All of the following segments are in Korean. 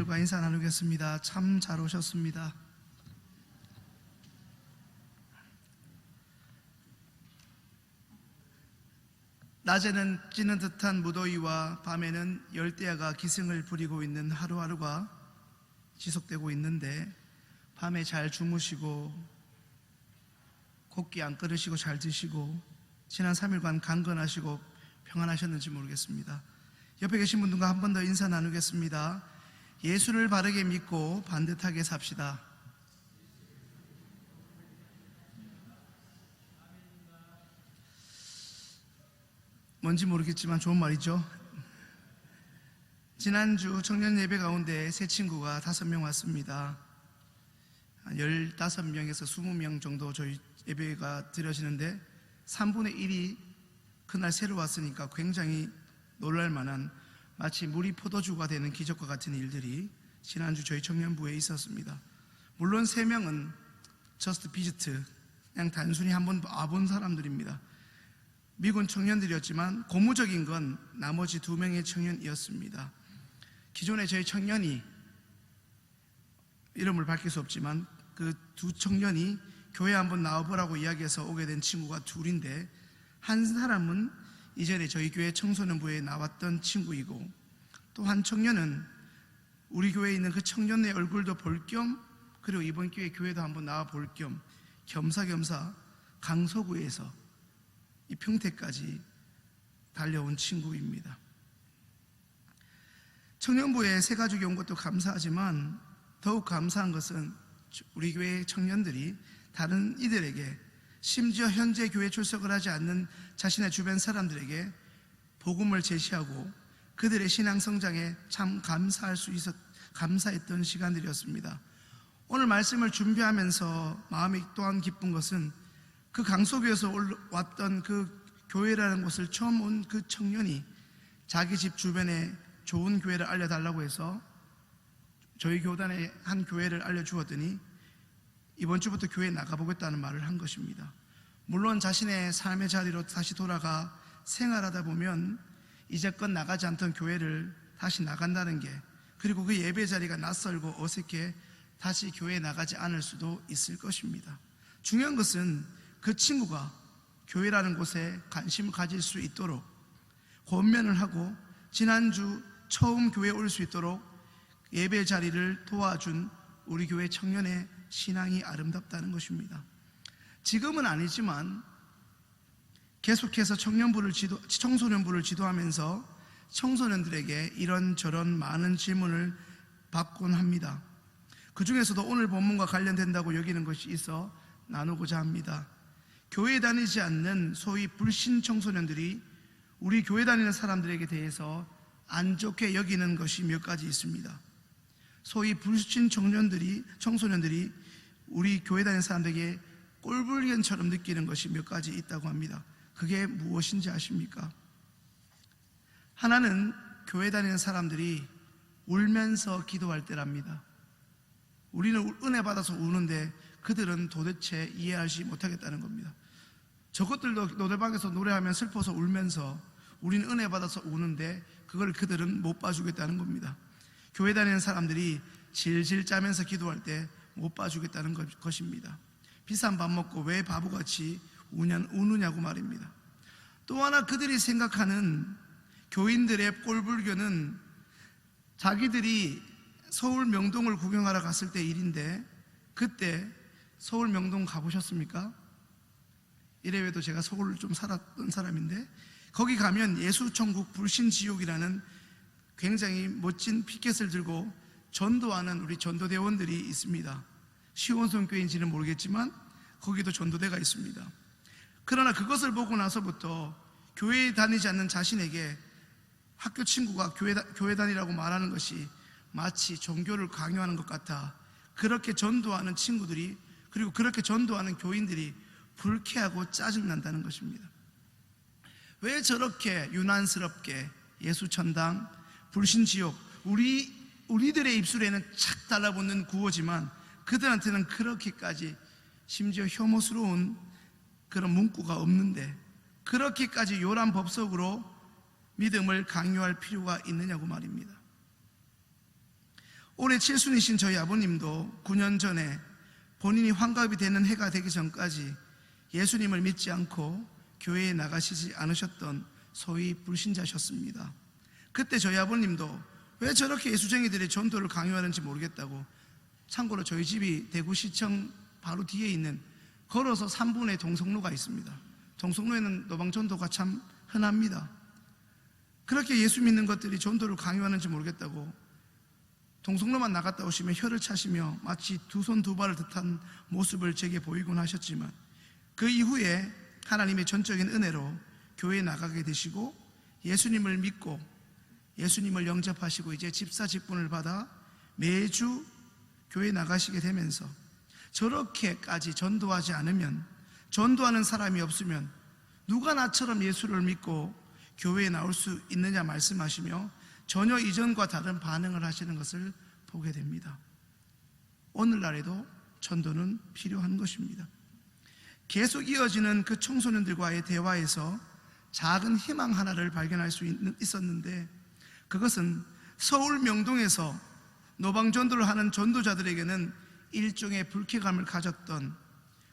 청년들과 인사 나누겠습니다. 참 잘 오셨습니다. 낮에는 찌는 듯한 무더위와 밤에는 열대야가 기승을 부리고 있는 하루하루가 지속되고 있는데, 밤에 잘 주무시고 곡기 안 끊으시고 잘 드시고 지난 3일간 강건하시고 평안하셨는지 모르겠습니다. 옆에 계신 분들과 한 번 더 인사 나누겠습니다. 예수를 바르게 믿고 반듯하게 삽시다. 뭔지 모르겠지만 좋은 말이죠. 지난주 청년 예배 가운데 새 친구가 5명 왔습니다. 한 15명에서 20명 정도 저희 예배가 드려지는데 3분의 1이 그날 새로 왔으니까 굉장히 놀랄만한, 마치 물이 포도주가 되는 기적과 같은 일들이 지난주 저희 청년부에 있었습니다. 물론 3명은 just visit, 그냥 단순히 한번 와본 사람들입니다. 미군 청년들이었지만 고무적인 건 나머지 2명의 청년이었습니다. 기존에 저희 청년이, 이름을 밝힐 수 없지만 그 2 청년이 교회 한번 나와보라고 이야기해서 오게 된 친구가 2인데, 한 사람은 이전에 저희 교회 청소년부에 나왔던 친구이고, 또 한 청년은 우리 교회에 있는 그 청년의 얼굴도 볼 겸, 그리고 이번 기회에 교회도 한번 나와 볼 겸 겸사겸사 강서구에서 이 평택까지 달려온 친구입니다. 청년부에 새 가족이 온 것도 감사하지만 더욱 감사한 것은 우리 교회 청년들이 다른 이들에게, 심지어 현재 교회 출석을 하지 않는 자신의 주변 사람들에게 복음을 제시하고 그들의 신앙 성장에 참 감사했던 시간들이었습니다. 오늘 말씀을 준비하면서 마음이 또한 기쁜 것은, 그 강서구에서 왔던 그 교회라는 곳을 처음 온 그 청년이 자기 집 주변에 좋은 교회를 알려달라고 해서 저희 교단의 한 교회를 알려주었더니 이번 주부터 교회에 나가보겠다는 말을 한 것입니다. 물론 자신의 삶의 자리로 다시 돌아가 생활하다 보면 이제껏 나가지 않던 교회를 다시 나간다는 게, 그리고 그 예배 자리가 낯설고 어색해 다시 교회에 나가지 않을 수도 있을 것입니다. 중요한 것은 그 친구가 교회라는 곳에 관심을 가질 수 있도록 권면을 하고, 지난주 처음 교회에 올 수 있도록 예배 자리를 도와준 우리 교회 청년의 신앙이 아름답다는 것입니다. 지금은 아니지만 계속해서 청소년부를 지도하면서 청소년들에게 이런저런 많은 질문을 받곤 합니다. 그 중에서도 오늘 본문과 관련된다고 여기는 것이 있어 나누고자 합니다. 교회 다니지 않는 소위 불신 청소년들이 우리 교회 다니는 사람들에게 대해서 안 좋게 여기는 것이 몇 가지 있습니다. 소위 불신 청소년들이 우리 교회 다니는 사람들에게 꼴불견처럼 느끼는 것이 몇 가지 있다고 합니다. 그게 무엇인지 아십니까? 하나는 교회 다니는 사람들이 울면서 기도할 때랍니다. 우리는 은혜 받아서 우는데 그들은 도대체 이해하지 못하겠다는 겁니다. 저것들도 노래방에서 노래하면 슬퍼서 울면서 우리는 은혜 받아서 우는데 그걸 그들은 못 봐주겠다는 겁니다. 교회 다니는 사람들이 질질 짜면서 기도할 때 못 봐주겠다는 것입니다. 비싼 밥 먹고 왜 바보같이 우느냐고 말입니다. 또 하나 그들이 생각하는 교인들의 꼴불견은, 자기들이 서울 명동을 구경하러 갔을 때 일인데, 그때 서울 명동 가보셨습니까? 이래봬도 제가 서울을 좀 살았던 사람인데, 거기 가면 예수천국 불신지옥이라는 굉장히 멋진 피켓을 들고 전도하는 우리 전도대원들이 있습니다. 시원성교회인지는 모르겠지만 거기도 전도대가 있습니다. 그러나 그것을 보고 나서부터 교회에 다니지 않는 자신에게 학교 친구가 교회 다니라고 말하는 것이 마치 종교를 강요하는 것 같아 그렇게 전도하는 친구들이, 그리고 그렇게 전도하는 교인들이 불쾌하고 짜증난다는 것입니다. 왜 저렇게 유난스럽게 예수천당, 불신지옥, 우리들의 입술에는 착 달라붙는 구호지만 그들한테는 그렇게까지 심지어 혐오스러운 그런 문구가 없는데 그렇게까지 요란 법석으로 믿음을 강요할 필요가 있느냐고 말입니다. 올해 칠순이신 저희 아버님도 9년 전에 본인이 환갑이 되는 해가 되기 전까지 예수님을 믿지 않고 교회에 나가시지 않으셨던 소위 불신자셨습니다. 그때 저희 아버님도 왜 저렇게 예수쟁이들이 전도를 강요하는지 모르겠다고, 참고로 저희 집이 대구시청 바로 뒤에 있는 걸어서 3분의 동성로가 있습니다. 동성로에는 노방전도가 참 흔합니다. 그렇게 예수 믿는 것들이 전도를 강요하는지 모르겠다고 동성로만 나갔다 오시면 혀를 차시며 마치 두 손 두 발을 듯한 모습을 제게 보이곤 하셨지만, 그 이후에 하나님의 전적인 은혜로 교회에 나가게 되시고 예수님을 믿고 예수님을 영접하시고 이제 집사 직분을 받아 매주 교회에 나가시게 되면서, 저렇게까지 전도하지 않으면, 전도하는 사람이 없으면 누가 나처럼 예수를 믿고 교회에 나올 수 있느냐 말씀하시며 전혀 이전과 다른 반응을 하시는 것을 보게 됩니다. 오늘날에도 전도는 필요한 것입니다. 계속 이어지는 그 청소년들과의 대화에서 작은 희망 하나를 발견할 수 있었는데, 그것은 서울 명동에서 노방전도를 하는 전도자들에게는 일종의 불쾌감을 가졌던,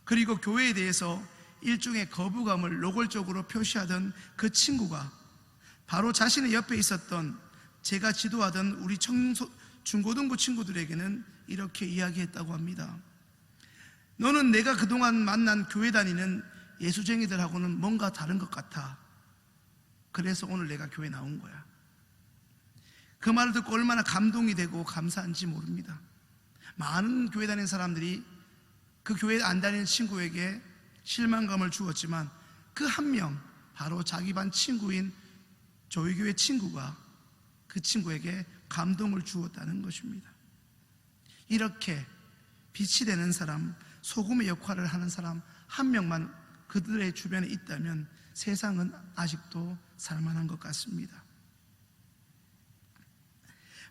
그리고 교회에 대해서 일종의 거부감을 노골적으로 표시하던 그 친구가 바로 자신의 옆에 있었던 제가 지도하던 우리 중고등부 친구들에게는 이렇게 이야기했다고 합니다. 너는 내가 그동안 만난 교회 다니는 예수쟁이들하고는 뭔가 다른 것 같아. 그래서 오늘 내가 교회 나온 거야. 그 말을 듣고 얼마나 감동이 되고 감사한지 모릅니다. 많은 교회 다니는 사람들이 그 교회 안 다니는 친구에게 실망감을 주었지만, 그 한 명, 바로 자기 반 친구인 조이교회 친구가 그 친구에게 감동을 주었다는 것입니다. 이렇게 빛이 되는 사람, 소금의 역할을 하는 사람 한 명만 그들의 주변에 있다면 세상은 아직도 살만한 것 같습니다.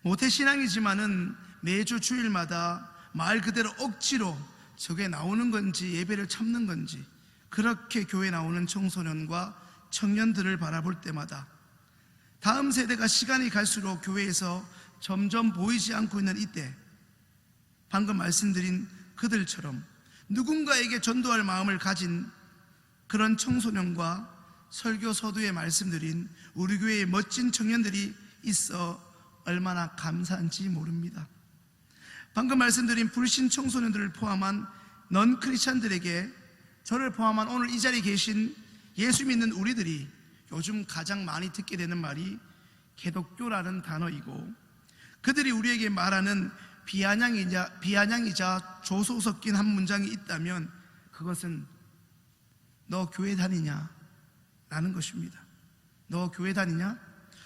모태신앙이지만은 매주 주일마다 말 그대로 억지로 저게 나오는 건지 예배를 참는 건지, 그렇게 교회 나오는 청소년과 청년들을 바라볼 때마다 다음 세대가 시간이 갈수록 교회에서 점점 보이지 않고 있는 이때, 방금 말씀드린 그들처럼 누군가에게 전도할 마음을 가진 그런 청소년과 설교 서두에 말씀드린 우리 교회의 멋진 청년들이 있어 얼마나 감사한지 모릅니다. 방금 말씀드린 불신 청소년들을 포함한 넌 크리스찬들에게, 저를 포함한 오늘 이 자리에 계신 예수 믿는 우리들이 요즘 가장 많이 듣게 되는 말이 기독교라는 단어이고, 그들이 우리에게 말하는 비아냥이자 조소 섞인 한 문장이 있다면 그것은 너 교회 다니냐? 라는 것입니다. 너 교회 다니냐?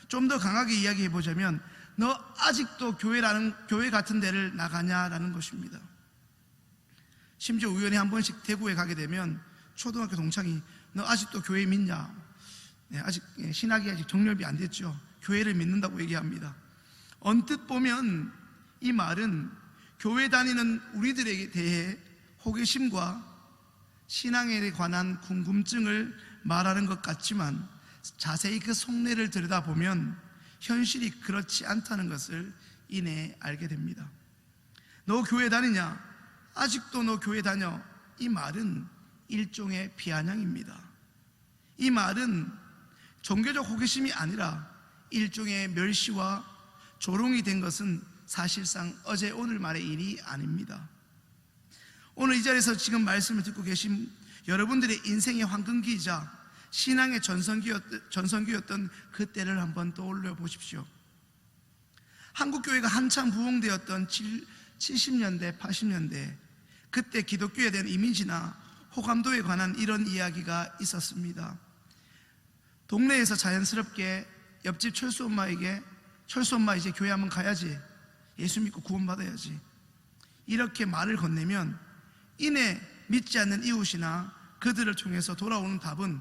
좀 더 강하게 이야기해보자면 너 아직도 교회 같은 데를 나가냐라는 것입니다. 심지어 우연히 한 번씩 대구에 가게 되면 초등학교 동창이 너 아직도 교회 믿냐? 아직 신학이 아직 정렬이 안 됐죠. 교회를 믿는다고 얘기합니다. 언뜻 보면 이 말은 교회 다니는 우리들에 대해 호기심과 신앙에 관한 궁금증을 말하는 것 같지만, 자세히 그 속내를 들여다보면 현실이 그렇지 않다는 것을 이내 알게 됩니다. 너 교회 다니냐? 아직도 너 교회 다녀? 이 말은 일종의 비아냥입니다. 이 말은 종교적 호기심이 아니라 일종의 멸시와 조롱이 된 것은 사실상 어제 오늘만의 일이 아닙니다. 오늘 이 자리에서 지금 말씀을 듣고 계신 여러분들의 인생의 황금기이자 신앙의 전성기였던 그때를 한번 떠올려 보십시오. 한국교회가 한참 부흥되었던 70년대, 80년대, 그때 기독교에 대한 이미지나 호감도에 관한 이런 이야기가 있었습니다. 동네에서 자연스럽게 옆집 철수 엄마에게, 철수 엄마 이제 교회 한번 가야지, 예수 믿고 구원받아야지, 이렇게 말을 건네면 이내 믿지 않는 이웃이나 그들을 통해서 돌아오는 답은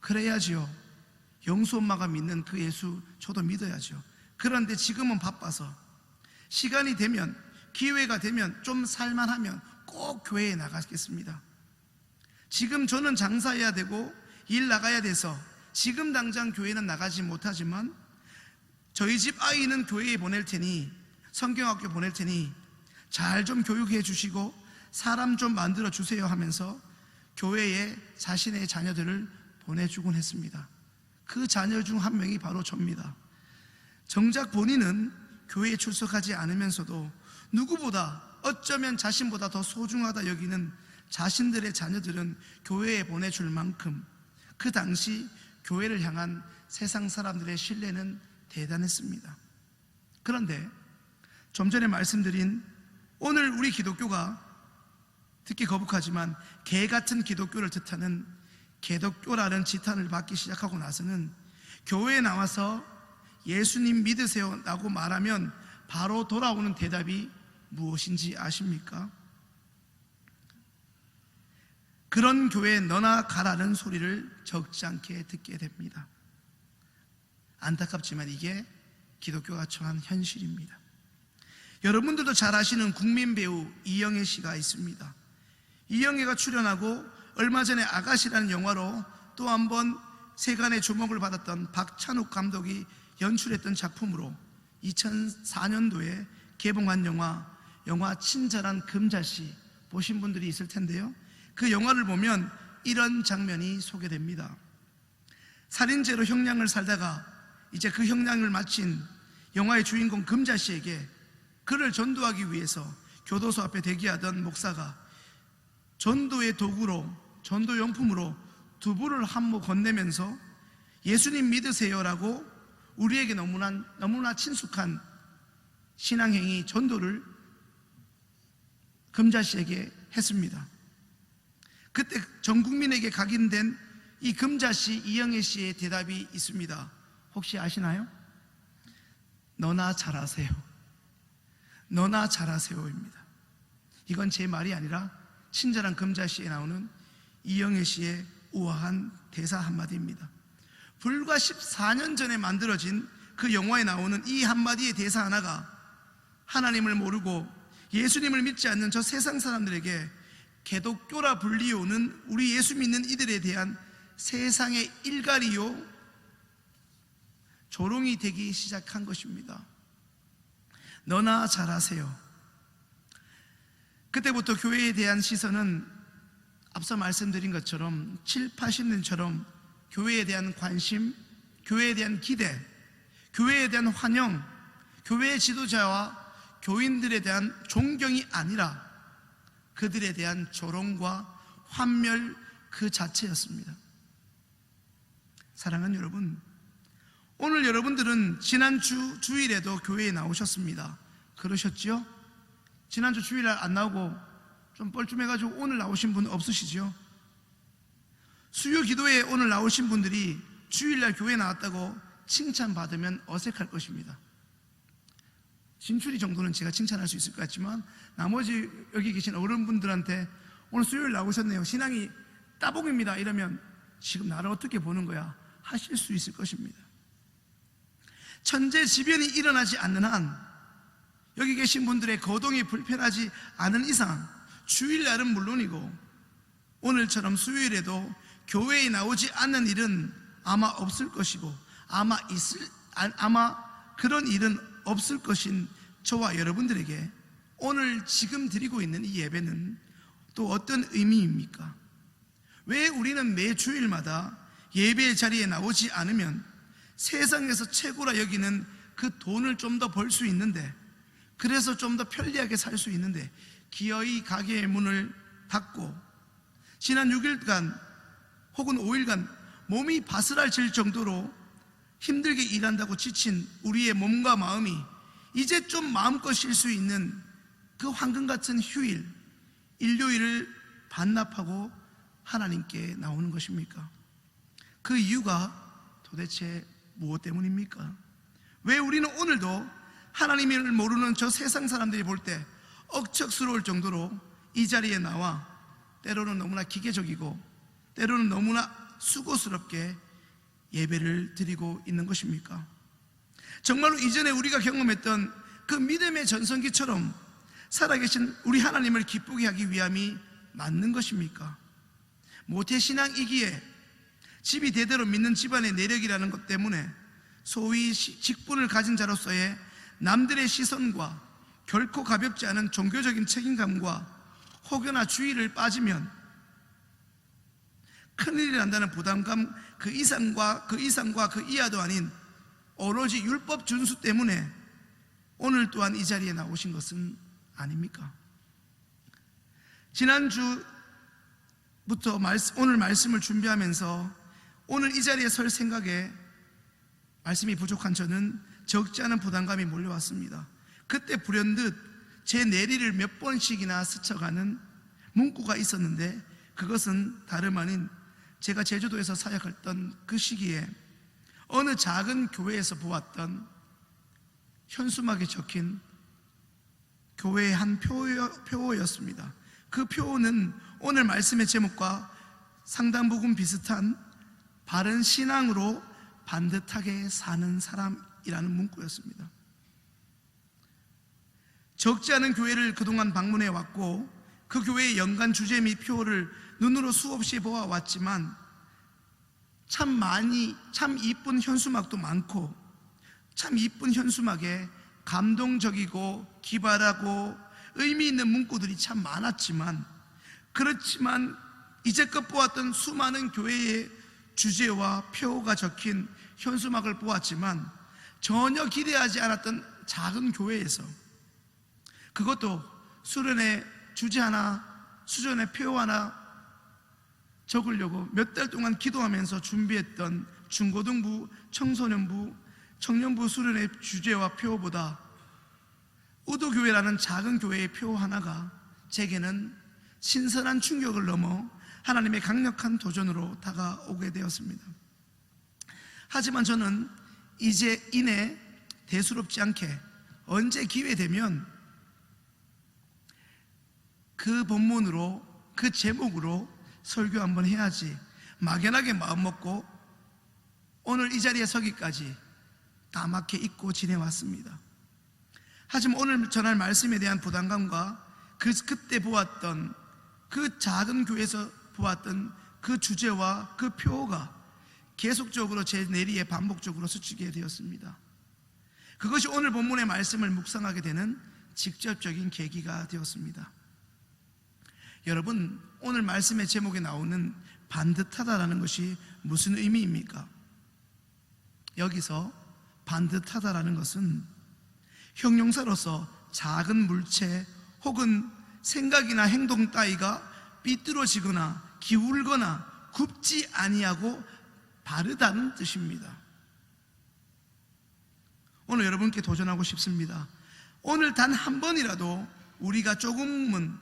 그래야지요, 영수 엄마가 믿는 그 예수 저도 믿어야죠. 그런데 지금은 바빠서, 시간이 되면, 기회가 되면, 좀 살만하면 꼭 교회에 나가겠습니다. 지금 저는 장사해야 되고 일 나가야 돼서 지금 당장 교회는 나가지 못하지만 저희 집 아이는 교회에 보낼 테니 성경학교 보낼 테니 잘 좀 교육해 주시고 사람 좀 만들어 주세요 하면서 교회에 자신의 자녀들을 보내주곤 했습니다. 그 자녀 중 한 명이 바로 저입니다. 정작 본인은 교회에 출석하지 않으면서도 누구보다 어쩌면 자신보다 더 소중하다 여기는 자신들의 자녀들은 교회에 보내줄 만큼 그 당시 교회를 향한 세상 사람들의 신뢰는 대단했습니다. 그런데 좀 전에 말씀드린 오늘 우리 기독교가 듣기 거북하지만 개 같은 기독교를 뜻하는 개독교라는 지탄을 받기 시작하고 나서는 교회에 나와서 예수님 믿으세요 라고 말하면 바로 돌아오는 대답이 무엇인지 아십니까? 그런 교회에 너나 가라는 소리를 적지 않게 듣게 됩니다. 안타깝지만 이게 기독교가 처한 현실입니다. 여러분들도 잘 아시는 국민 배우 이영애 씨가 있습니다. 이영애가 출연하고 얼마 전에 아가씨라는 영화로 또 한 번 세간의 주목을 받았던 박찬욱 감독이 연출했던 작품으로 2004년도에 개봉한 영화 친절한 금자씨 보신 분들이 있을 텐데요. 그 영화를 보면 이런 장면이 소개됩니다. 살인죄로 형량을 살다가 이제 그 형량을 마친 영화의 주인공 금자씨에게 그를 전도하기 위해서 교도소 앞에 대기하던 목사가 전도의 도구로, 전도용품으로 두부를 한 모 건네면서 예수님 믿으세요라고 우리에게 너무나 친숙한 신앙행위 전도를 금자씨에게 했습니다. 그때 전 국민에게 각인된 이 금자씨 이영애 씨의 대답이 있습니다. 혹시 아시나요? 너나 잘하세요. 너나 잘하세요입니다. 이건 제 말이 아니라 친절한 금자씨에 나오는 이영애 씨의 우아한 대사 한마디입니다. 불과 14년 전에 만들어진 그 영화에 나오는 이 한마디의 대사 하나가 하나님을 모르고 예수님을 믿지 않는 저 세상 사람들에게 개독교라 불리우는 우리 예수 믿는 이들에 대한 세상의 일갈이요 조롱이 되기 시작한 것입니다. 너나 잘하세요. 그때부터 교회에 대한 시선은 앞서 말씀드린 것처럼 7, 80년처럼 교회에 대한 관심, 교회에 대한 기대, 교회에 대한 환영, 교회의 지도자와 교인들에 대한 존경이 아니라 그들에 대한 조롱과 환멸 그 자체였습니다. 사랑하는 여러분, 오늘 여러분들은 지난주 주일에도 교회에 나오셨습니다. 그러셨죠? 지난주 주일날 안 나오고 좀 뻘쭘해가지고 오늘 나오신 분 없으시죠? 수요 기도에 오늘 나오신 분들이 주일날 교회에 나왔다고 칭찬받으면 어색할 것입니다. 진출이 정도는 제가 칭찬할 수 있을 것 같지만 나머지 여기 계신 어른분들한테 오늘 수요일 나오셨네요, 신앙이 따봉입니다 이러면 지금 나를 어떻게 보는 거야 하실 수 있을 것입니다. 천재지변이 일어나지 않는 한, 여기 계신 분들의 거동이 불편하지 않은 이상 주일날은 물론이고 오늘처럼 수요일에도 교회에 나오지 않는 일은 아마 없을 것이고 아마 그런 일은 없을 것인 저와 여러분들에게 오늘 지금 드리고 있는 이 예배는 또 어떤 의미입니까? 왜 우리는 매 주일마다 예배의 자리에 나오지 않으면 세상에서 최고라 여기는 그 돈을 좀 더 벌 수 있는데, 그래서 좀 더 편리하게 살 수 있는데 기어이 가게의 문을 닫고 지난 6일간 혹은 5일간 몸이 바스라질 정도로 힘들게 일한다고 지친 우리의 몸과 마음이 이제 좀 마음껏 쉴 수 있는 그 황금 같은 휴일, 일요일을 반납하고 하나님께 나오는 것입니까? 그 이유가 도대체 무엇 때문입니까? 왜 우리는 오늘도 하나님을 모르는 저 세상 사람들이 볼 때 억척스러울 정도로 이 자리에 나와 때로는 너무나 기계적이고 때로는 너무나 수고스럽게 예배를 드리고 있는 것입니까? 정말로 이전에 우리가 경험했던 그 믿음의 전성기처럼 살아계신 우리 하나님을 기쁘게 하기 위함이 맞는 것입니까? 모태신앙이기에 집이 대대로 믿는 집안의 내력이라는 것 때문에 소위 직분을 가진 자로서의 남들의 시선과 결코 가볍지 않은 종교적인 책임감과 혹여나 주의를 빠지면 큰일이 난다는 부담감, 그 이상과 그 이하도 아닌 오로지 율법 준수 때문에 오늘 또한 이 자리에 나오신 것은 아닙니까? 지난주부터 오늘 말씀을 준비하면서 오늘 이 자리에 설 생각에 말씀이 부족한 저는 적지 않은 부담감이 몰려왔습니다. 그때 불현듯 제 내리를 몇 번씩이나 스쳐가는 문구가 있었는데, 그것은 다름 아닌 제가 제주도에서 사역했던 그 시기에 어느 작은 교회에서 보았던 현수막에 적힌 교회의 한 표어였습니다. 그 표어는 오늘 말씀의 제목과 상당 부분 비슷한 바른 신앙으로 반듯하게 사는 사람이라는 문구였습니다. 적지 않은 교회를 그동안 방문해 왔고 그 교회의 연간 주제 및 표어를 눈으로 수없이 보아왔지만 참 이쁜 현수막도 많고, 참 이쁜 현수막에 감동적이고 기발하고 의미 있는 문구들이 참 많았지만, 그렇지만 이제껏 보았던 수많은 교회의 주제와 표어가 적힌 현수막을 보았지만 전혀 기대하지 않았던 작은 교회에서, 그것도 수련의 주제 하나, 수련의 표어 하나 적으려고 몇 달 동안 기도하면서 준비했던 중고등부, 청소년부, 청년부 수련의 주제와 표어보다 우도교회라는 작은 교회의 표 하나가 제게는 신선한 충격을 넘어 하나님의 강력한 도전으로 다가오게 되었습니다. 하지만 저는 이제 이내 대수롭지 않게 언제 기회되면 그 본문으로, 그 제목으로 설교 한번 해야지 막연하게 마음먹고 오늘 이 자리에 서기까지 까맣게 잊고 지내왔습니다. 하지만 오늘 전할 말씀에 대한 부담감과 그때 보았던 그 작은 교회에서 보았던 그 주제와 그 표어가 계속적으로 제 내리에 반복적으로 스치게 되었습니다. 그것이 오늘 본문의 말씀을 묵상하게 되는 직접적인 계기가 되었습니다. 여러분, 오늘 말씀의 제목에 나오는 반듯하다라는 것이 무슨 의미입니까? 여기서 반듯하다라는 것은 형용사로서 작은 물체 혹은 생각이나 행동 따위가 삐뚤어지거나 기울거나 굽지 아니하고 바르다는 뜻입니다. 오늘 여러분께 도전하고 싶습니다. 오늘 단 한 번이라도 우리가 조금은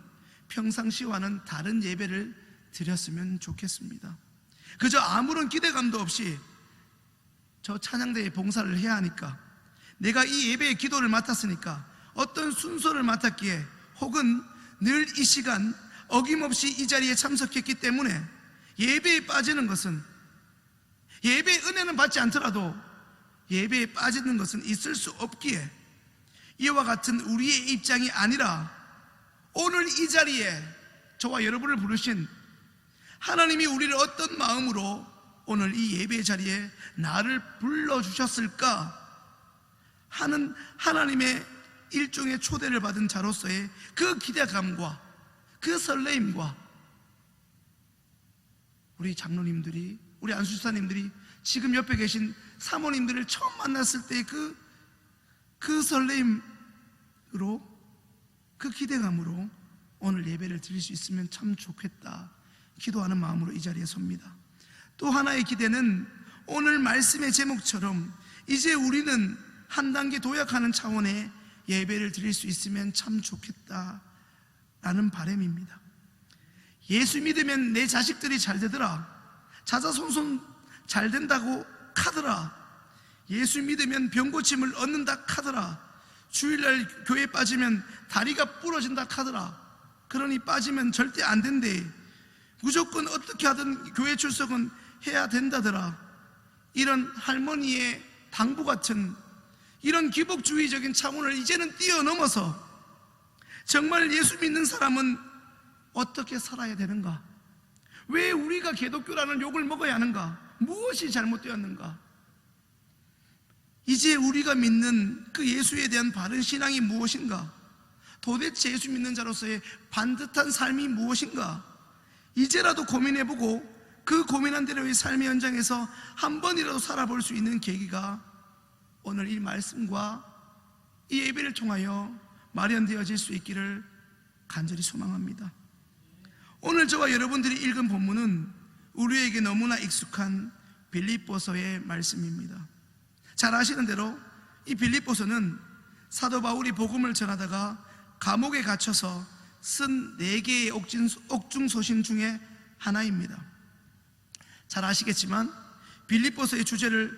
평상시와는 다른 예배를 드렸으면 좋겠습니다. 그저 아무런 기대감도 없이 저 찬양대에 봉사를 해야 하니까, 내가 이 예배의 기도를 맡았으니까, 어떤 순서를 맡았기에, 혹은 늘 이 시간 어김없이 이 자리에 참석했기 때문에 예배에 빠지는 것은, 예배의 은혜는 받지 않더라도 예배에 빠지는 것은 있을 수 없기에, 이와 같은 우리의 입장이 아니라 오늘 이 자리에 저와 여러분을 부르신 하나님이 우리를 어떤 마음으로 오늘 이 예배 자리에 나를 불러주셨을까 하는 하나님의 일종의 초대를 받은 자로서의 그 기대감과 그 설레임과, 우리 장로님들이, 우리 안수사님들이, 지금 옆에 계신 사모님들을 처음 만났을 때 그 설레임으로, 그 기대감으로 오늘 예배를 드릴 수 있으면 참 좋겠다 기도하는 마음으로 이 자리에 섭니다. 또 하나의 기대는 오늘 말씀의 제목처럼 이제 우리는 한 단계 도약하는 차원의 예배를 드릴 수 있으면 참 좋겠다라는 바람입니다. 예수 믿으면 내 자식들이 잘 되더라, 자자손손 잘 된다고 카더라, 예수 믿으면 병고침을 얻는다 카더라, 주일날 교회 빠지면 다리가 부러진다 카더라, 그러니 빠지면 절대 안 된대, 무조건 어떻게 하든 교회 출석은 해야 된다더라, 이런 할머니의 당부 같은 이런 기복주의적인 차원을 이제는 뛰어넘어서 정말 예수 믿는 사람은 어떻게 살아야 되는가? 왜 우리가 기독교라는 욕을 먹어야 하는가? 무엇이 잘못되었는가? 이제 우리가 믿는 그 예수에 대한 바른 신앙이 무엇인가? 도대체 예수 믿는 자로서의 반듯한 삶이 무엇인가? 이제라도 고민해보고 그 고민한 대로의 삶의 현장에서 한 번이라도 살아볼 수 있는 계기가 오늘 이 말씀과 이 예배를 통하여 마련되어질 수 있기를 간절히 소망합니다. 오늘 저와 여러분들이 읽은 본문은 우리에게 너무나 익숙한 빌립보서의 말씀입니다. 잘 아시는 대로 이 빌립보서는 사도 바울이 복음을 전하다가 감옥에 갇혀서 쓴 4개의 옥중소신 중에 하나입니다. 잘 아시겠지만 빌립보서의 주제를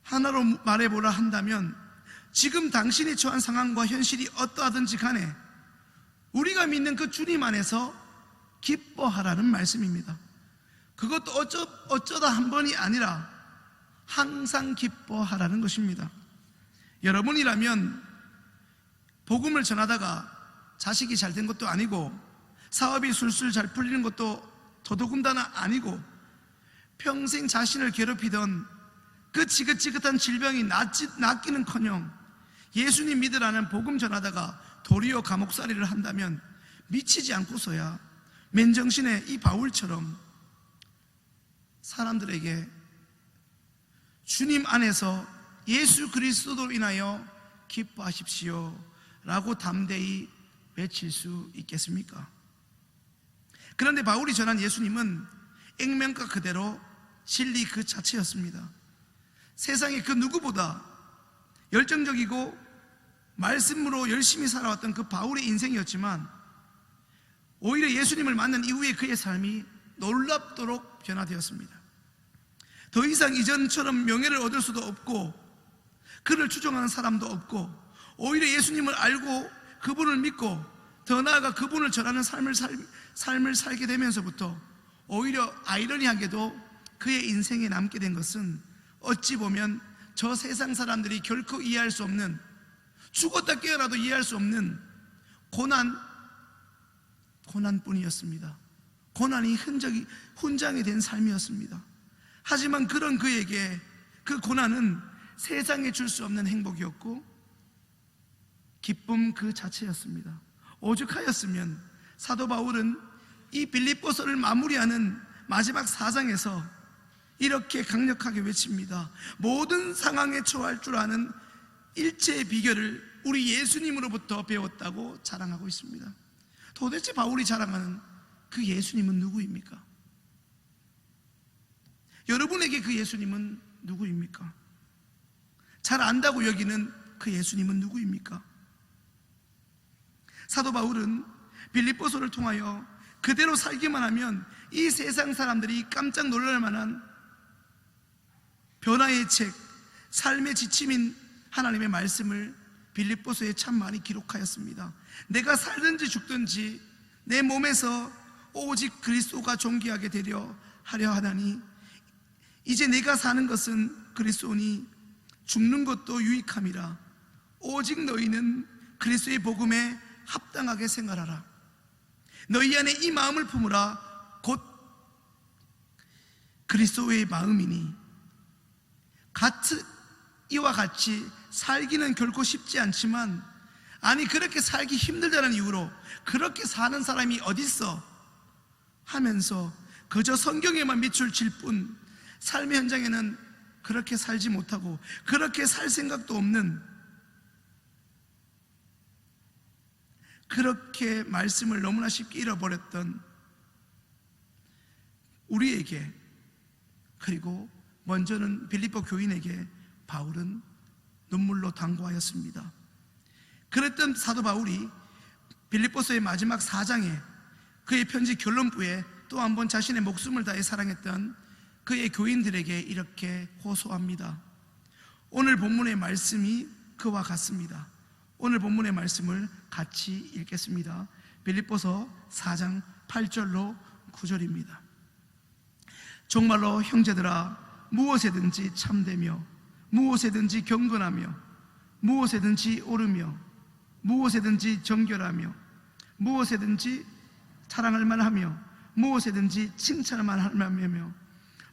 하나로 말해보라 한다면 지금 당신이 처한 상황과 현실이 어떠하든지 간에 우리가 믿는 그 주님 안에서 기뻐하라는 말씀입니다. 그것도 어쩌다 한 번이 아니라 항상 기뻐하라는 것입니다. 여러분이라면 복음을 전하다가 자식이 잘 된 것도 아니고 사업이 술술 잘 풀리는 것도 더더군다나 아니고 평생 자신을 괴롭히던 그 지긋지긋한 질병이 낫기는커녕 예수님 믿으라는 복음 전하다가 도리어 감옥살이를 한다면 미치지 않고서야 맨정신에 이 바울처럼 사람들에게 주님 안에서 예수 그리스도로 인하여 기뻐하십시오 라고 담대히 외칠 수 있겠습니까? 그런데 바울이 전한 예수님은 액면가 그대로 진리 그 자체였습니다. 세상의 그 누구보다 열정적이고 말씀으로 열심히 살아왔던 그 바울의 인생이었지만 오히려 예수님을 만난 이후에 그의 삶이 놀랍도록 변화되었습니다. 더 이상 이전처럼 명예를 얻을 수도 없고 그를 추종하는 사람도 없고 오히려 예수님을 알고 그분을 믿고 더 나아가 그분을 전하는 삶을 살게 되면서부터 오히려 아이러니하게도 그의 인생에 남게 된 것은 어찌 보면 저 세상 사람들이 결코 이해할 수 없는, 죽었다 깨어나도 이해할 수 없는 고난뿐이었습니다. 고난이 훈장이 된 삶이었습니다. 하지만 그런 그에게 그 고난은 세상에 줄 수 없는 행복이었고 기쁨 그 자체였습니다. 오죽하였으면 사도 바울은 이 빌립보서를 마무리하는 마지막 4장에서 이렇게 강력하게 외칩니다. 모든 상황에 처할 줄 아는 일체의 비결을 우리 예수님으로부터 배웠다고 자랑하고 있습니다. 도대체 바울이 자랑하는 그 예수님은 누구입니까? 여러분에게 그 예수님은 누구입니까? 잘 안다고 여기는 그 예수님은 누구입니까? 사도 바울은 빌립보서를 통하여 그대로 살기만 하면 이 세상 사람들이 깜짝 놀랄 만한 변화의 책, 삶의 지침인 하나님의 말씀을 빌립보서에 참 많이 기록하였습니다. 내가 살든지 죽든지 내 몸에서 오직 그리스도가 존귀하게 되려 하려 하나니 이제 내가 사는 것은 그리스도니 죽는 것도 유익함이라. 오직 너희는 그리스도의 복음에 합당하게 생활하라. 너희 안에 이 마음을 품으라. 곧 그리스도의 마음이니 이와 같이 살기는 결코 쉽지 않지만, 아니 그렇게 살기 힘들다는 이유로 그렇게 사는 사람이 어딨어 하면서 그저 성경에만 밑줄 칠 뿐 삶의 현장에는 그렇게 살지 못하고 그렇게 살 생각도 없는, 그렇게 말씀을 너무나 쉽게 잃어버렸던 우리에게, 그리고 먼저는 빌립보 교인에게 바울은 눈물로 당부하였습니다. 그랬던 사도 바울이 빌립보서의 마지막 4장에 그의 편지 결론부에 또 한 번 자신의 목숨을 다해 사랑했던 그의 교인들에게 이렇게 호소합니다. 오늘 본문의 말씀이 그와 같습니다. 오늘 본문의 말씀을 같이 읽겠습니다. 빌립보서 4장 8절로 9절입니다. 정말로 형제들아, 무엇에든지 참되며 무엇에든지 경건하며 무엇에든지 오르며 무엇에든지 정결하며 무엇에든지 사랑할 만하며 무엇에든지 칭찬할 만하며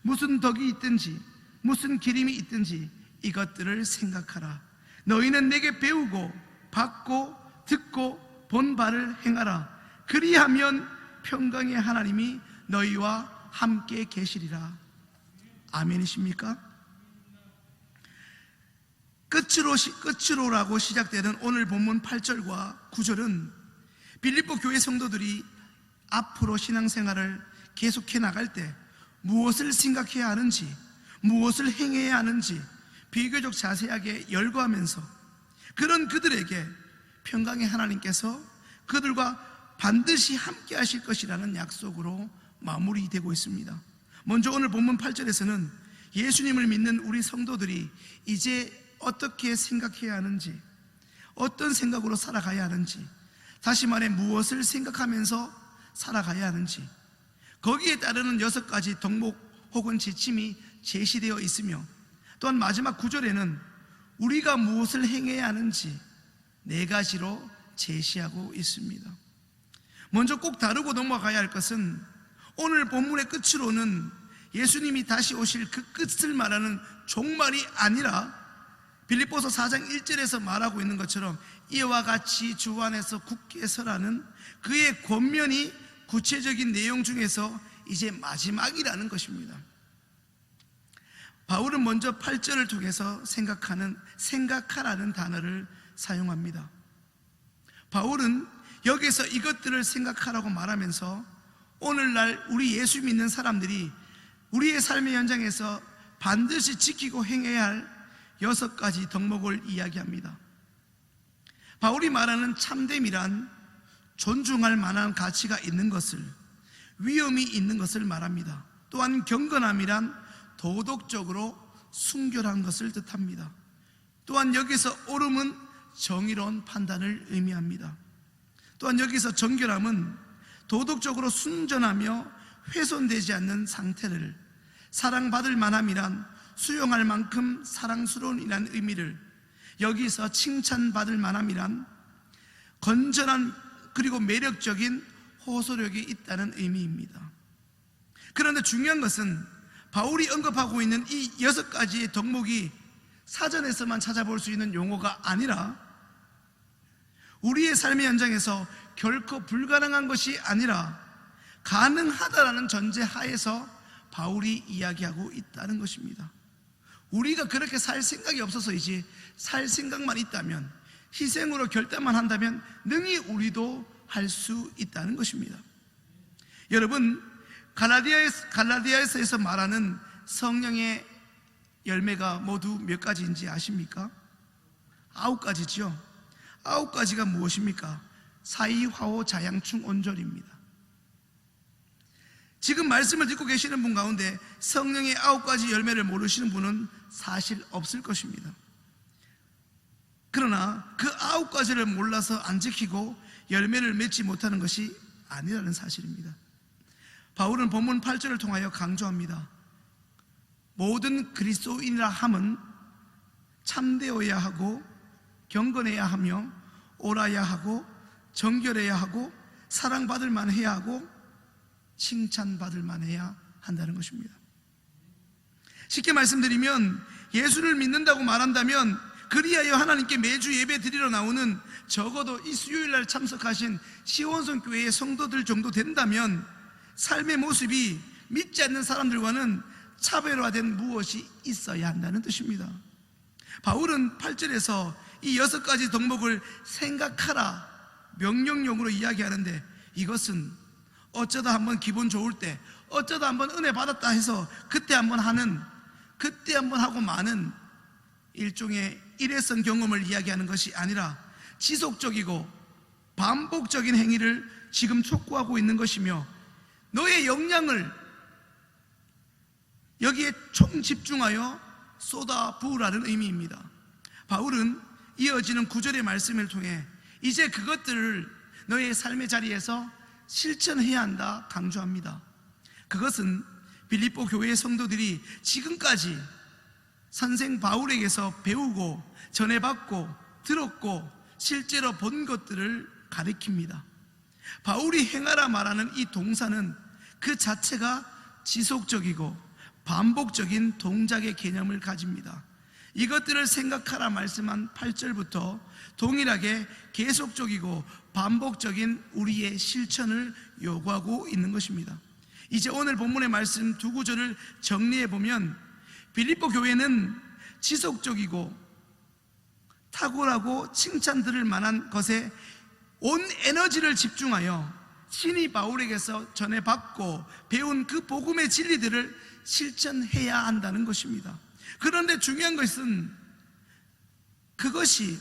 무슨 덕이 있든지 무슨 기림이 있든지 이것들을 생각하라. 너희는 내게 배우고 받고 듣고 본 바를 행하라. 그리하면 평강의 하나님이 너희와 함께 계시리라. 아멘이십니까? 끝으로라고 시작되는 오늘 본문 8절과 9절은 빌립보 교회 성도들이 앞으로 신앙생활을 계속해 나갈 때 무엇을 생각해야 하는지, 무엇을 행해야 하는지 비교적 자세하게 열거하면서 그런 그들에게 평강의 하나님께서 그들과 반드시 함께 하실 것이라는 약속으로 마무리되고 있습니다. 먼저 오늘 본문 8절에서는 예수님을 믿는 우리 성도들이 이제 어떻게 생각해야 하는지, 어떤 생각으로 살아가야 하는지, 다시 말해 무엇을 생각하면서 살아가야 하는지, 거기에 따르는 6가지 덕목 혹은 지침이 제시되어 있으며, 또한 마지막 9절에는 우리가 무엇을 행해야 하는지 4가지로 제시하고 있습니다. 먼저 꼭 다루고 넘어가야 할 것은 오늘 본문의 끝으로는 예수님이 다시 오실 그 끝을 말하는 종말이 아니라 빌립보서 4장 1절에서 말하고 있는 것처럼 이와 같이 주 안에서 굳게 서라는 그의 권면이 구체적인 내용 중에서 이제 마지막이라는 것입니다. 바울은 먼저 8절을 통해서 생각하라는 단어를 사용합니다. 바울은 여기서 이것들을 생각하라고 말하면서 오늘날 우리 예수 믿는 사람들이 우리의 삶의 현장에서 반드시 지키고 행해야 할 6가지 덕목을 이야기합니다. 바울이 말하는 참됨이란 존중할 만한 가치가 있는 것을, 위엄이 있는 것을 말합니다. 또한 경건함이란 도덕적으로 순결한 것을 뜻합니다. 또한 여기서 옳음은 정의로운 판단을 의미합니다. 또한 여기서 정결함은 도덕적으로 순전하며 훼손되지 않는 상태를, 사랑받을 만함이란 수용할 만큼 사랑스러운 이란 의미를, 여기서 칭찬받을 만함이란 건전한 그리고 매력적인 호소력이 있다는 의미입니다. 그런데 중요한 것은 바울이 언급하고 있는 이 6가지의 덕목이 사전에서만 찾아볼 수 있는 용어가 아니라 우리의 삶의 현장에서 결코 불가능한 것이 아니라 가능하다라는 전제 하에서 바울이 이야기하고 있다는 것입니다. 우리가 그렇게 살 생각이 없어서이지, 살 생각만 있다면, 희생으로 결단만 한다면 능히 우리도 할 수 있다는 것입니다. 여러분, 갈라디아에서 말하는 성령의 열매가 모두 몇 가지인지 아십니까? 9가지죠. 9가지가 무엇입니까? 사이, 화호, 자양충, 온졸입니다. 지금 말씀을 듣고 계시는 분 가운데 성령의 9가지 열매를 모르시는 분은 사실 없을 것입니다. 그러나 그 9가지를 몰라서 안 지키고 열매를 맺지 못하는 것이 아니라는 사실입니다. 바울은 본문 8절을 통하여 강조합니다. 모든 그리스도인이라 함은 참되어야 하고 경건해야 하며 옳아야 하고 정결해야 하고 사랑받을 만해야 하고 칭찬받을 만해야 한다는 것입니다. 쉽게 말씀드리면 예수를 믿는다고 말한다면 그리하여 하나님께 매주 예배 드리러 나오는 적어도 이 수요일날 참석하신 시원성 교회의 성도들 정도 된다면 삶의 모습이 믿지 않는 사람들과는 차별화된 무엇이 있어야 한다는 뜻입니다. 바울은 8절에서 이 6가지 덕목을 생각하라 명령용으로 이야기하는데, 이것은 어쩌다 한번 기분 좋을 때, 어쩌다 한번 은혜 받았다 해서 그때 한번 하는, 그때 한번 하고 마는 일종의 일회성 경험을 이야기하는 것이 아니라 지속적이고 반복적인 행위를 지금 촉구하고 있는 것이며, 너의 역량을 여기에 총집중하여 쏟아부으라는 의미입니다. 바울은 이어지는 9절의 말씀을 통해 이제 그것들을 너의 삶의 자리에서 실천해야 한다 강조합니다. 그것은 빌립보 교회의 성도들이 지금까지 선생 바울에게서 배우고 전해받고 들었고 실제로 본 것들을 가리킵니다. 바울이 행하라 말하는 이 동사는 그 자체가 지속적이고 반복적인 동작의 개념을 가집니다. 이것들을 생각하라 말씀한 8절부터 동일하게 계속적이고 반복적인 우리의 실천을 요구하고 있는 것입니다. 이제 오늘 본문의 말씀 두 구절을 정리해 보면 빌립보 교회는 지속적이고 탁월하고 칭찬 들을 만한 것에 온 에너지를 집중하여 신이 바울에게서 전해받고 배운 그 복음의 진리들을 실천해야 한다는 것입니다. 그런데 중요한 것은 그것이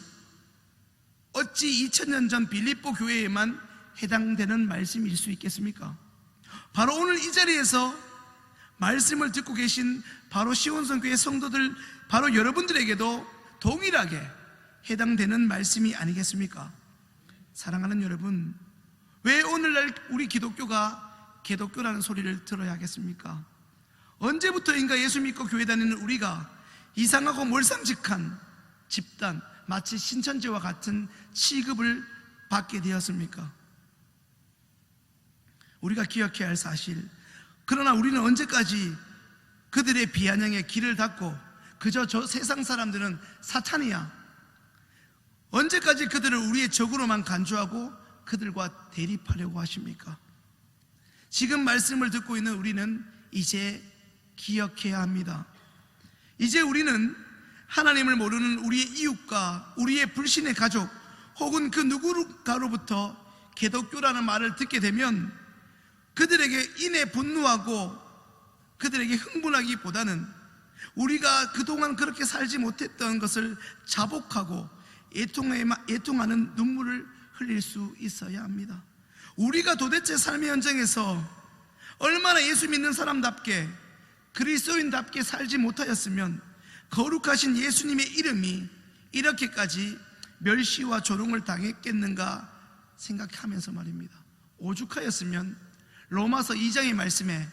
어찌 2000년 전 빌립보 교회에만 해당되는 말씀일 수 있겠습니까? 바로 오늘 이 자리에서 말씀을 듣고 계신 바로 시온성 교회 성도들, 바로 여러분들에게도 동일하게 해당되는 말씀이 아니겠습니까? 사랑하는 여러분, 왜 오늘날 우리 기독교가 개독교라는 소리를 들어야 하겠습니까? 언제부터인가 예수 믿고 교회 다니는 우리가 이상하고 몰상직한 집단, 마치 신천지와 같은 취급을 받게 되었습니까? 우리가 기억해야 할 사실, 그러나 우리는 언제까지 그들의 비아냥에 길을 닫고 그저 저 세상 사람들은 사탄이야, 언제까지 그들을 우리의 적으로만 간주하고 그들과 대립하려고 하십니까? 지금 말씀을 듣고 있는 우리는 이제 기억해야 합니다. 이제 우리는 하나님을 모르는 우리의 이웃과 우리의 불신의 가족 혹은 그 누구가로부터 개독교라는 말을 듣게 되면 그들에게 인해 분노하고 그들에게 흥분하기보다는 우리가 그동안 그렇게 살지 못했던 것을 자복하고 애통하는 눈물을 흘릴 수 있어야 합니다. 우리가 도대체 삶의 현장에서 얼마나 예수 믿는 사람답게 그리스도인답게 살지 못하였으면 거룩하신 예수님의 이름이 이렇게까지 멸시와 조롱을 당했겠는가 생각하면서 말입니다. 오죽하였으면 로마서 2장의 말씀에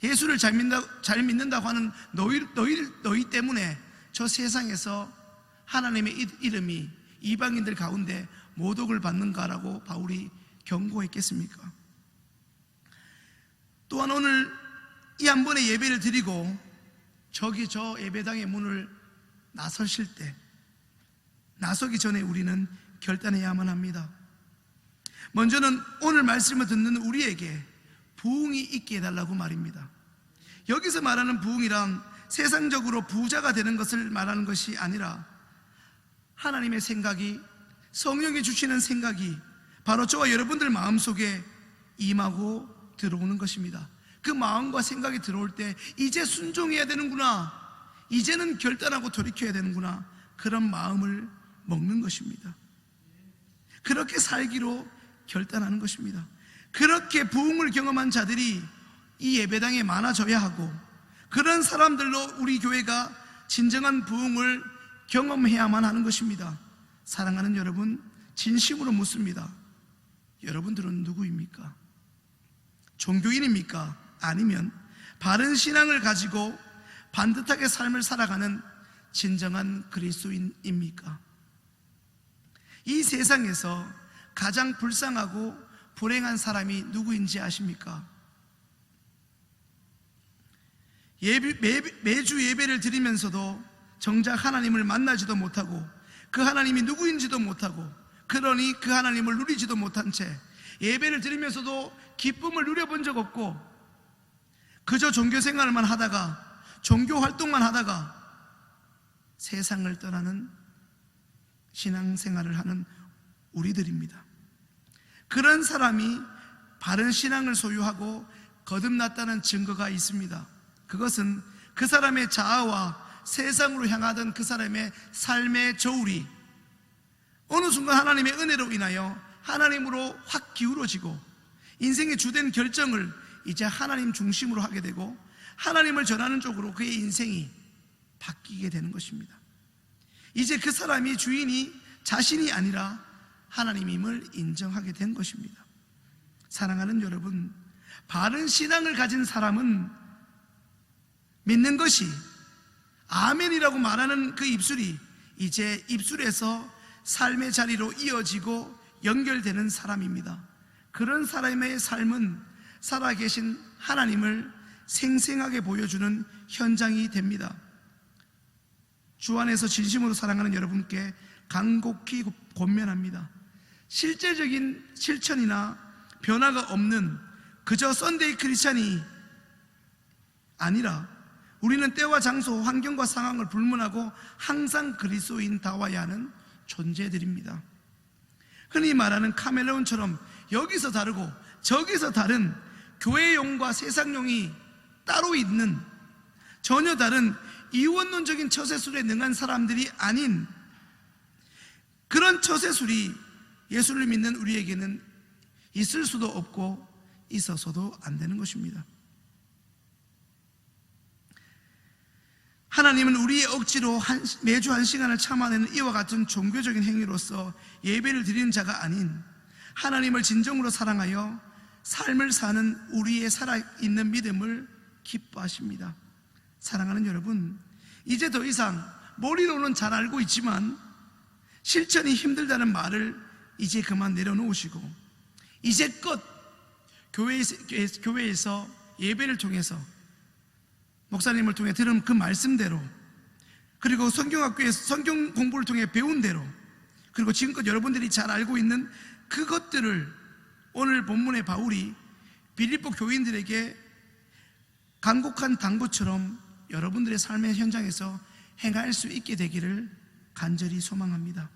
예수를 잘 믿는다고 하는 너희 때문에 저 세상에서 하나님의 이름이 이방인들 가운데 모독을 받는가라고 바울이 경고했겠습니까? 또한 오늘 이 한 번의 예배를 드리고 저기 저 예배당의 문을 나서실 때, 나서기 전에 우리는 결단해야만 합니다. 먼저는 오늘 말씀을 듣는 우리에게 부흥이 있게 해달라고 말입니다. 여기서 말하는 부흥이란 세상적으로 부자가 되는 것을 말하는 것이 아니라 하나님의 생각이, 성령이 주시는 생각이 바로 저와 여러분들 마음속에 임하고 들어오는 것입니다. 그 마음과 생각이 들어올 때 이제 순종해야 되는구나, 이제는 결단하고 돌이켜야 되는구나, 그런 마음을 먹는 것입니다. 그렇게 살기로 결단하는 것입니다. 그렇게 부흥을 경험한 자들이 이 예배당에 많아져야 하고, 그런 사람들로 우리 교회가 진정한 부흥을 경험해야만 하는 것입니다. 사랑하는 여러분, 진심으로 묻습니다. 여러분들은 누구입니까? 종교인입니까? 아니면 바른 신앙을 가지고 반듯하게 삶을 살아가는 진정한 그리스도인입니까? 이 세상에서 가장 불쌍하고 불행한 사람이 누구인지 아십니까? 매주 예배를 드리면서도 정작 하나님을 만나지도 못하고 그 하나님이 누구인지도 못하고, 그러니 그 하나님을 누리지도 못한 채 예배를 드리면서도 기쁨을 누려본 적 없고 그저 종교생활만 하다가, 종교 활동만 하다가 세상을 떠나는 신앙생활을 하는 우리들입니다. 그런 사람이 바른 신앙을 소유하고 거듭났다는 증거가 있습니다. 그것은 그 사람의 자아와 세상으로 향하던 그 사람의 삶의 저울이 어느 순간 하나님의 은혜로 인하여 하나님으로 확 기울어지고 인생의 주된 결정을 이제 하나님 중심으로 하게 되고 하나님을 전하는 쪽으로 그의 인생이 바뀌게 되는 것입니다. 이제 그 사람이 주인이 자신이 아니라 하나님임을 인정하게 된 것입니다. 사랑하는 여러분, 바른 신앙을 가진 사람은 믿는 것이 아멘이라고 말하는 그 입술이 이제 입술에서 삶의 자리로 이어지고 연결되는 사람입니다. 그런 사람의 삶은 살아계신 하나님을 생생하게 보여주는 현장이 됩니다. 주 안에서 진심으로 사랑하는 여러분께 간곡히 권면합니다. 실제적인 실천이나 변화가 없는 그저 썬데이 크리스찬이 아니라 우리는 때와 장소, 환경과 상황을 불문하고 항상 그리스도인다워야 하는 존재들입니다. 흔히 말하는 카멜레온처럼 여기서 다르고 저기서 다른 교회용과 세상용이 따로 있는 전혀 다른 이원론적인 처세술에 능한 사람들이 아닌 그런 처세술이 예수를 믿는 우리에게는 있을 수도 없고 있어서도 안 되는 것입니다. 하나님은 우리의 억지로 매주 1시간을 참아내는 이와 같은 종교적인 행위로서 예배를 드리는 자가 아닌 하나님을 진정으로 사랑하여 삶을 사는 우리의 살아있는 믿음을 기뻐하십니다. 사랑하는 여러분, 이제 더 이상 머리로는 잘 알고 있지만 실천이 힘들다는 말을 이제 그만 내려놓으시고 이제껏 교회에서 예배를 통해서 목사님을 통해 들은 그 말씀대로, 그리고 성경학교에서 성경 공부를 통해 배운 대로, 그리고 지금껏 여러분들이 잘 알고 있는 그것들을 오늘 본문의 바울이 빌립보 교인들에게 간곡한 당부처럼 여러분들의 삶의 현장에서 행할 수 있게 되기를 간절히 소망합니다.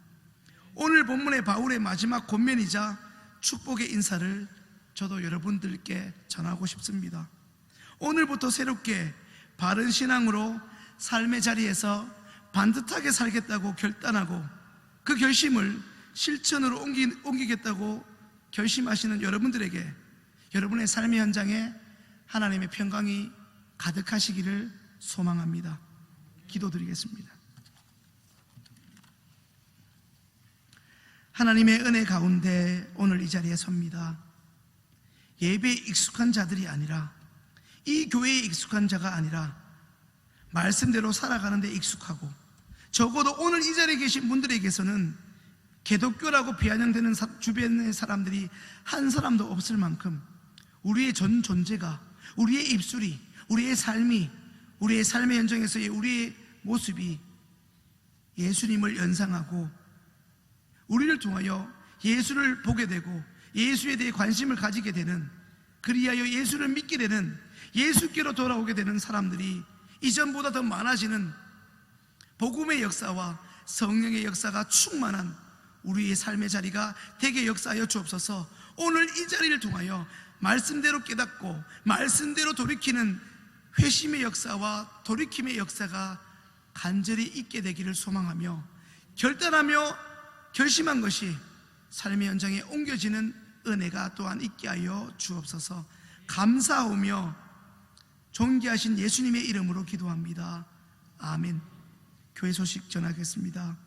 오늘 본문의 바울의 마지막 권면이자 축복의 인사를 저도 여러분들께 전하고 싶습니다. 오늘부터 새롭게 바른 신앙으로 삶의 자리에서 반듯하게 살겠다고 결단하고 그 결심을 실천으로 옮기겠다고 결심하시는 여러분들에게 여러분의 삶의 현장에 하나님의 평강이 가득하시기를 소망합니다. 기도드리겠습니다. 하나님의 은혜 가운데 오늘 이 자리에 섭니다. 예배에 익숙한 자들이 아니라, 이 교회에 익숙한 자가 아니라 말씀대로 살아가는 데 익숙하고, 적어도 오늘 이 자리에 계신 분들에게서는 기독교라고 비아냥되는 주변의 사람들이 한 사람도 없을 만큼 우리의 전 존재가, 우리의 입술이, 우리의 삶이, 우리의 삶의 현장에서의 우리의 모습이 예수님을 연상하고 우리를 통하여 예수를 보게 되고 예수에 대해 관심을 가지게 되는, 그리하여 예수를 믿게 되는, 예수께로 돌아오게 되는 사람들이 이전보다 더 많아지는 복음의 역사와 성령의 역사가 충만한 우리의 삶의 자리가 되게 역사하여 주옵소서. 오늘 이 자리를 통하여 말씀대로 깨닫고 말씀대로 돌이키는 회심의 역사와 돌이킴의 역사가 간절히 있게 되기를 소망하며, 결단하며 결심한 것이 삶의 현장에 옮겨지는 은혜가 또한 있게 하여 주옵소서. 감사하며 존귀하신 예수님의 이름으로 기도합니다. 아멘. 교회 소식 전하겠습니다.